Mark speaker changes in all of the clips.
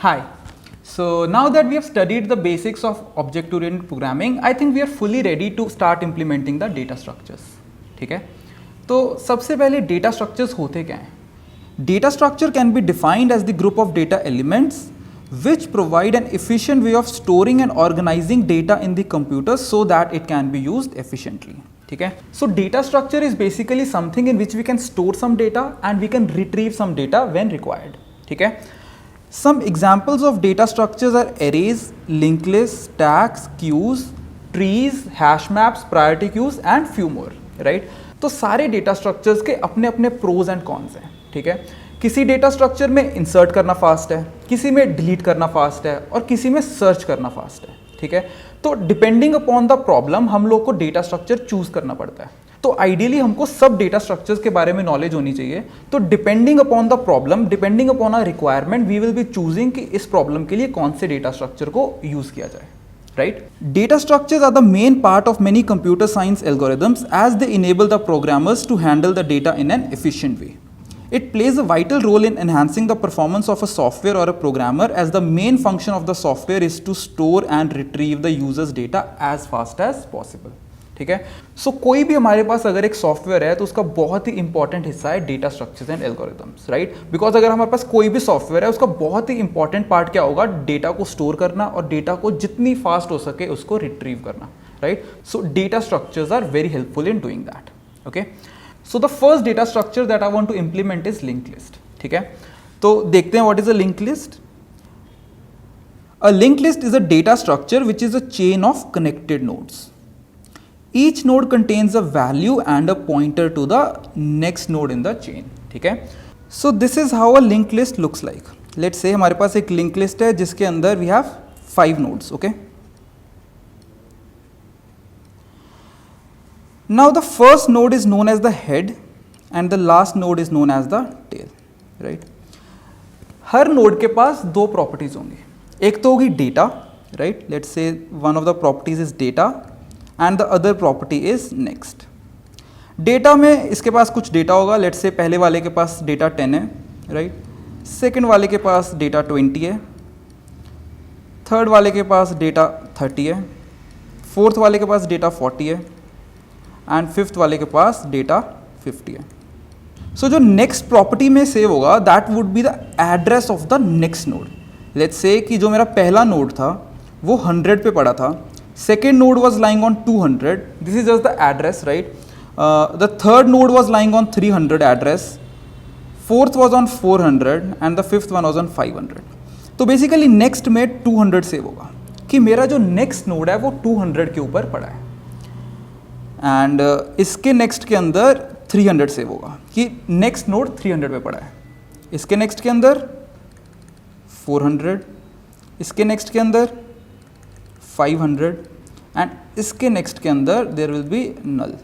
Speaker 1: Hi. So now that we have studied the basics of object-oriented programming, I think we are fully ready to start implementing the data structures. ठीक है? तो सबसे पहले data structures होते क्या हैं? Data structure can be defined as the group of data elements which provide an efficient way of storing and organizing data in the computer so that it can be used efficiently. ठीक है? So data structure is basically something in which we can store some data and we can retrieve some data when required. ठीक है? Some examples of data structures are arrays, linked lists, stacks, queues, trees, hash maps, priority queues and few more, right? तो सारे data structures के अपने अपने pros and cons हैं, ठीक है? किसी data structure में insert करना fast है, किसी में delete करना fast है और किसी में search करना fast है, ठीक है? तो depending upon the problem हम लोग को data structure choose करना पड़ता है. तो आइडियली हमको सब डेटा स्ट्रक्चर्स के बारे में नॉलेज होनी चाहिए. तो depending upon the problem, depending upon a requirement, we will be choosing कि इस प्रॉब्लम के लिए कौन से डेटा स्ट्रक्चर को यूज किया जाए. Right? Data structures are the main part of many computer science algorithms as they enable the programmers to handle the data in an efficient way. It plays a vital role in enhancing the performance of a software or a programmer, as the main function of the software is to store and retrieve the user's data as fast as possible. ठीक है? सो कोई भी हमारे पास अगर एक software है तो उसका बहुत ही इंपॉर्टेंट हिस्सा है data structures and algorithms. Right? Because अगर हमारे पास कोई भी सॉफ्टवेयर है उसका बहुत ही इंपॉर्टेंट पार्ट क्या होगा? डेटा को स्टोर करना और डेटा को जितनी फास्ट हो सके उसको रिट्रीव करना. Right? So data structures are very helpful in doing that. Okay, so the first data structure that I want to implement is linked list. ठीक है? तो देखते हैं what is a linked list. A linked list is a data structure which is a chain of connected nodes. Each node contains a value and a pointer to the next node in the chain. ठीक है? So this is how a linked list looks like. Let's say हमारे पास एक linked list है जिसके अंदर we have 5 nodes. Okay? Now the first node is known as the head and the last node is known as the tail. Right? Her node के पास दो properties होंगी. एक तो होगी data. Right? Let's say one of the properties is data. And the other property is next. Data में इसके पास कुछ data होगा. लेट्स से पहले वाले के पास डेटा 10 है. राइट? सेकंड वाले के पास डेटा 20 है. थर्ड वाले के पास डेटा 30 है. फोर्थ वाले के पास डेटा 40 है. एंड फिफ्थ वाले के पास डेटा 50 है. सो जो नेक्स्ट प्रॉपर्टी में सेव होगा that would be the address of the next node. Let's say कि जो मेरा पहला नोड था वो 100 पे पड़ा था. Second node was lying on 200. This is just the address, right? The third node was lying on 300 address. Fourth was on 400 and the fifth one was on 500. तो basically next में 200 सेव होगा कि मेरा जो next node है वो 200 के ऊपर पड़ा है. And इसके next के अंदर 300 सेव होगा कि next node 300 पे पड़ा है. इसके next के अंदर 400. इसके next के अंदर 500 एंड इसके नेक्स्ट के अंदर there will be null.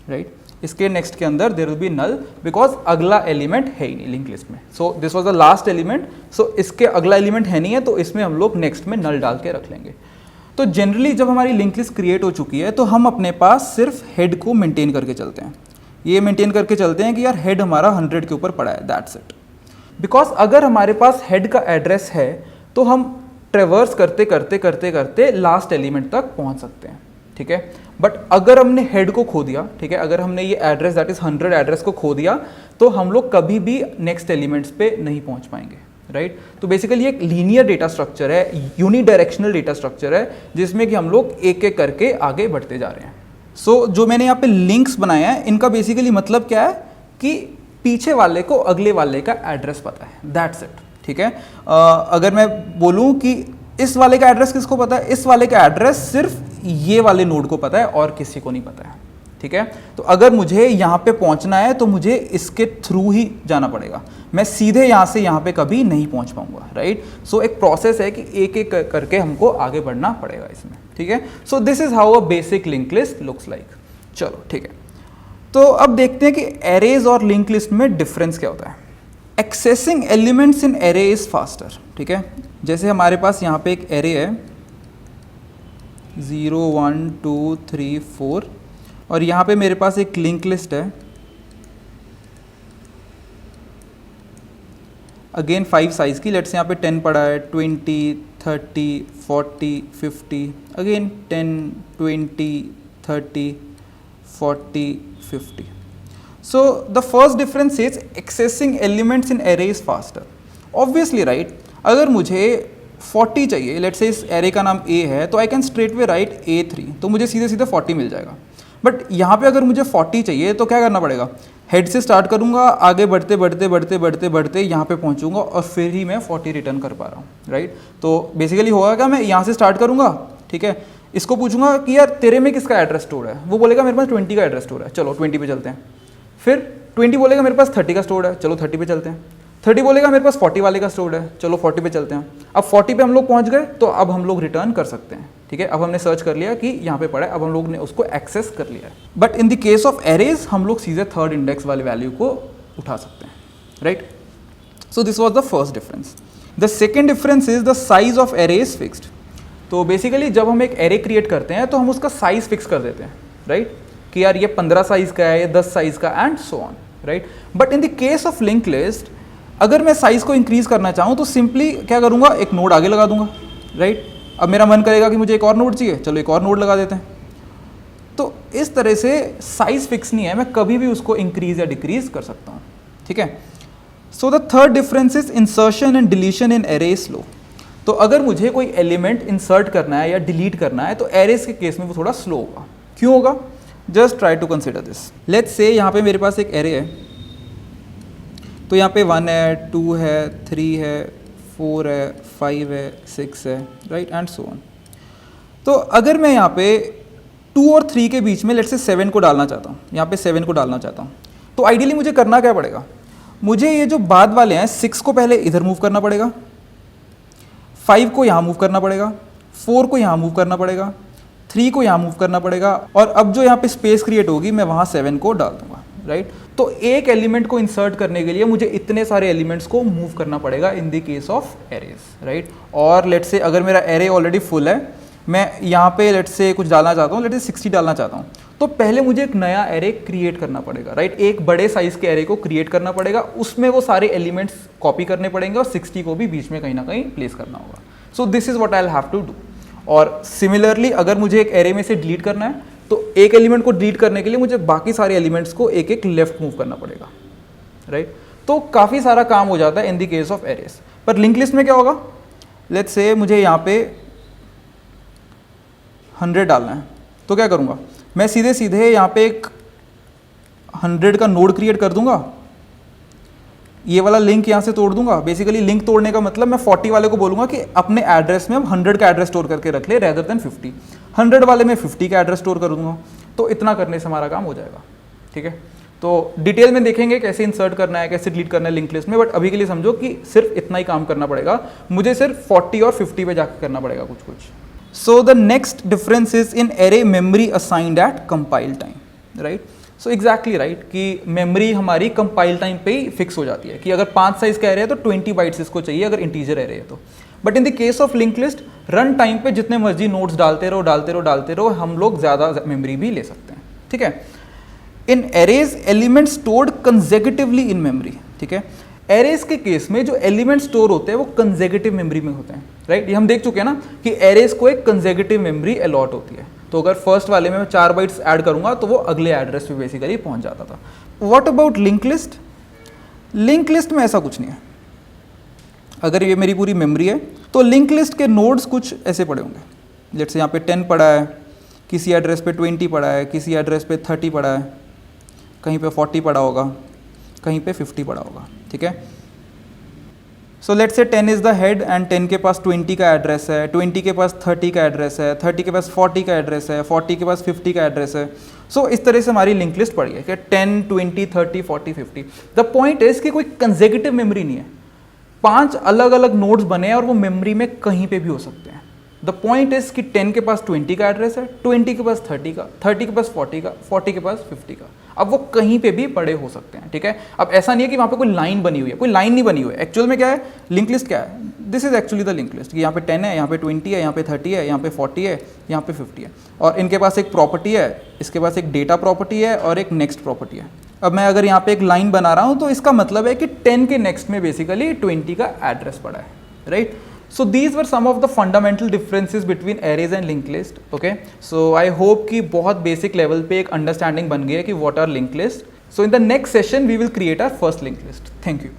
Speaker 1: Right? इसके नेक्स्ट के अंदर there will be null because अगला एलिमेंट है ही नहीं लिंक लिस्ट में. So this was the last element. So इसके अगला एलिमेंट है नहीं है तो इसमें हम लोग नेक्स्ट में नल डाल के रख लेंगे. तो जनरली जब हमारी लिंक लिस्ट क्रिएट हो चुकी है तो हम अपने पास सिर्फ हेड को मेंटेन करके चलते हैं. ये मेंटेन करके चलते हैं कि यार हेड हमारा 100 के ऊपर पड़ा है. That's it. बिकॉज अगर हमारे पास हेड का एड्रेस है तो हम ट्रेवर्स करते करते करते करते लास्ट एलिमेंट तक पहुंच सकते हैं. ठीक है? बट अगर हमने हेड को खो दिया, ठीक है, अगर हमने ये एड्रेस दैट इज 100 एड्रेस को खो दिया तो हम लोग कभी भी नेक्स्ट एलिमेंट्स पे नहीं पहुंच पाएंगे. राइट? तो बेसिकली एक लीनियर डेटा स्ट्रक्चर है, यूनिडायरेक्शनल डेटा स्ट्रक्चर है जिसमें कि हम लोग एक एक करके आगे बढ़ते जा रहे हैं. सो जो मैंने यहाँ पे लिंक्स बनाए हैं इनका बेसिकली मतलब क्या है कि पीछे वाले को अगले वाले का एड्रेस पता है. That's it. ठीक है? अगर मैं बोलूं कि इस वाले का एड्रेस किसको पता है, इस वाले का एड्रेस सिर्फ ये वाले नोड को पता है और किसी को नहीं पता है. ठीक है? तो अगर मुझे यहाँ पे पहुँचना है तो मुझे इसके थ्रू ही जाना पड़ेगा. मैं सीधे यहाँ से यहाँ पे कभी नहीं पहुँच पाऊंगा. राइट? सो एक प्रोसेस है कि एक एक करके हमको आगे बढ़ना पड़ेगा इसमें. ठीक है? सो this is how a basic link list looks like. चलो ठीक है, तो अब देखते हैं कि एरेज और लिंक लिस्ट में डिफरेंस क्या होता है. Accessing elements in array is faster. ठीक है? जैसे हमारे पास यहाँ पे एक एरे है 0 1 2 3 4 और यहाँ पे मेरे पास एक लिंक लिस्ट है अगेन 5 साइज़ की, लेट्स यहाँ पे 10 पड़ा है, 20, 30, 40, 50, again 10, 20, 30, 40, 50. So the first difference is accessing elements in array is faster. Obviously right, अगर मुझे 40 चाहिए, लेट्स से इस एरे का नाम A है, तो I can straight way right A3, तो मुझे सीधे सीधे 40 मिल जाएगा. बट यहाँ पे अगर मुझे 40 चाहिए तो क्या करना पड़ेगा, हेड से स्टार्ट करूँगा, आगे बढ़ते बढ़ते बढ़ते बढ़ते बढ़ते यहाँ पे पहुँचूंगा और फिर ही मैं 40 रिटर्न कर पा रहा हूँ, राइट. तो बेसिकली होगा क्या, मैं यहाँ से स्टार्ट करूँगा, ठीक है, इसको पूछूंगा कि यार तेरे में किसका एड्रेस स्टोर है, वो बोलेगा मेरे पास 20 का एड्रेस स्टोर है, चलो 20 पे चलते हैं. फिर 20 बोलेगा मेरे पास 30 का स्टोर है, चलो 30 पे चलते हैं. 30 बोलेगा मेरे पास 40 वाले का स्टोर है, चलो 40 पे चलते हैं. अब 40 पे हम लोग पहुंच गए तो अब हम लोग रिटर्न कर सकते हैं, ठीक है. अब हमने सर्च कर लिया कि यहाँ पे पड़ा है, अब हम लोग ने उसको एक्सेस कर लिया है. But in the case of arrays हम लोग सीधे थर्ड इंडेक्स वाले वैल्यू को उठा सकते हैं, right. So this was the first difference. The second difference is the size of array is fixed. तो बेसिकली जब हम एक एरे क्रिएट करते हैं तो हम उसका साइज फिक्स कर देते हैं, राइट, कि यार ये 15 साइज का है, ये 10 साइज का, and so on, right. But in the case of link list अगर मैं साइज को इंक्रीज करना चाहूँ तो सिंपली क्या करूँगा, एक नोड आगे लगा दूंगा, राइट. अब मेरा मन करेगा कि मुझे एक और नोड चाहिए, चलो एक और नोड लगा देते हैं. तो इस तरह से साइज फिक्स नहीं है, मैं कभी भी उसको इंक्रीज या डिक्रीज कर सकता हूँ, ठीक है. So the third difference is insertion and deletion in array slow. तो अगर मुझे कोई एलिमेंट इंसर्ट करना है या डिलीट करना है तो एरेज के केस में वो थोड़ा स्लो होगा. क्यों होगा, just try to consider this. Let's say यहाँ पे मेरे पास एक एरे है, तो यहाँ पे 1 है, 2 है, 3 है, 4 है, 5 है, 6 है, राइट, एंड सो ऑन. तो अगर मैं यहाँ पे 2 और 3 के बीच में लेट्स से 7 को डालना चाहता हूँ, यहाँ पे 7 को डालना चाहता हूँ, तो आइडियली मुझे करना क्या पड़ेगा, मुझे ये जो बाद वाले हैं 6 को पहले इधर मूव करना पड़ेगा, 5 को यहाँ मूव करना पड़ेगा, 4 को यहाँ मूव करना पड़ेगा, 3 को यहाँ मूव करना पड़ेगा, और अब जो यहाँ पे स्पेस क्रिएट होगी मैं वहाँ 7 को डाल दूंगा, राइट. तो एक एलिमेंट को इंसर्ट करने के लिए मुझे इतने सारे एलिमेंट्स को मूव करना पड़ेगा in the case of arrays, right. और लेट्स से अगर मेरा एरे ऑलरेडी फुल है, मैं यहाँ पे लेट्स से कुछ डालना चाहता हूँ, लेट्स से 60 डालना चाहता हूँ, तो पहले मुझे एक नया एरे क्रिएट करना पड़ेगा, राइट. एक बड़े साइज के एरे को क्रिएट करना पड़ेगा, उसमें वो सारे एलिमेंट्स कॉपी करने पड़ेंगे और 60 को भी बीच में कहीं ना कहीं प्लेस करना होगा. So this is what I will have to do. और सिमिलरली अगर मुझे एक एरे में से डिलीट करना है तो एक एलिमेंट को डिलीट करने के लिए मुझे बाकी सारे एलिमेंट्स को एक एक लेफ्ट मूव करना पड़ेगा, राइट. तो काफ़ी सारा काम हो जाता है in the case of arrays. पर लिंक लिस्ट में क्या होगा, लेट्स से मुझे यहाँ पे 100 डालना है, तो क्या करूँगा, मैं सीधे सीधे यहाँ पे एक 100 का नोड क्रिएट कर दूंगा, ये वाला लिंक यहाँ से तोड़ दूंगा. बेसिकली लिंक तोड़ने का मतलब मैं 40 वाले को बोलूँगा कि अपने एड्रेस में अब 100 का एड्रेस स्टोर करके रख ले रेदर देन 50. 100 वाले में 50 का एड्रेस स्टोर कर दूंगा. तो इतना करने से हमारा काम हो जाएगा, ठीक है. तो डिटेल में देखेंगे कैसे इंसर्ट करना है, कैसे डिलीट करना है लिंक लिस्ट में, बट अभी के लिए समझो कि सिर्फ इतना ही काम करना पड़ेगा, मुझे सिर्फ 40 और 50 पे जाकर करना पड़ेगा कुछ कुछ. So the next difference is in array memory assigned eight compile time, right. So exactly right कि मेमोरी हमारी कंपाइल टाइम पे ही फिक्स हो जाती है कि अगर 5 साइज का एरे है तो 20 बाइट्स इसको चाहिए अगर इंटीजर एरे है तो. But in the case of link list run time पे जितने मर्जी नोट्स डालते रहो हम लोग ज़्यादा मेमोरी भी ले सकते हैं, ठीक है. In arrays element stored consecutively in memory, ठीक है. एरेज के केस में जो एलिमेंट स्टोर होते हैं वो कंसेक्यूटिव मेमोरी में होते हैं, राइट. ये हम देख चुके हैं ना कि एरेज को एक कंसेक्यूटिव मेमोरी अलॉट होती है. तो अगर फर्स्ट वाले में मैं 4 बाइट्स ऐड करूंगा तो वो अगले एड्रेस पे बेसिकली पहुंच जाता था. What about link list, link list में ऐसा कुछ नहीं है. अगर ये मेरी पूरी मेमोरी है तो लिंक लिस्ट के नोड्स कुछ ऐसे पड़े होंगे. लेट्स से यहाँ पे 10 पड़ा है, किसी एड्रेस पे 20 पड़ा है, किसी एड्रेस पे 30 पड़ा है, कहीं पे 40 पड़ा होगा, कहीं पे 50 पड़ा होगा, ठीक है. So let's say 10 is the head and 10 के पास 20 का एड्रेस है, 20 के पास 30 का एड्रेस है, 30 के पास 40 का एड्रेस है, 40 के पास 50 का एड्रेस है. सो इस तरह से हमारी लिंक लिस्ट पड़ी है कि 10, 20, 30, 40, 50. द पॉइंट इज कि कोई कंसेक्यूटिव मेमोरी नहीं है. 5 अलग अलग नोड्स बने हैं और वो मेमोरी में कहीं पे भी हो सकते हैं. द पॉइंट इज कि 10 के पास 20 का एड्रेस है, 20 के पास 30 का, 30 के पास 40 का, 40 के पास 50 का. अब वो कहीं पे भी पड़े हो सकते हैं, ठीक है. अब ऐसा नहीं है कि वहाँ पे कोई लाइन बनी हुई है, कोई लाइन नहीं बनी हुई है. एक्चुअल में क्या है, लिंक लिस्ट क्या है, this is actually the link list. यहाँ पे 10 है, यहाँ पे 20 है, यहाँ पे 30 है, यहाँ पे 40 है, यहाँ पे 50 है. और इनके पास एक प्रॉपर्टी है, इसके पास एक डेटा प्रॉपर्टी है और एक नेक्स्ट प्रॉपर्टी है. अब मैं अगर यहाँ पे एक लाइन बना रहा हूँ तो इसका मतलब है कि 10 के नेक्स्ट में बेसिकली 20 का एड्रेस पड़ा है, right? So these were some of the fundamental differences between arrays and linked list. Okay, so I hope कि बहुत basic level पे एक understanding बन गई है कि what are linked list. So in the next session we will create our first linked list. Thank you.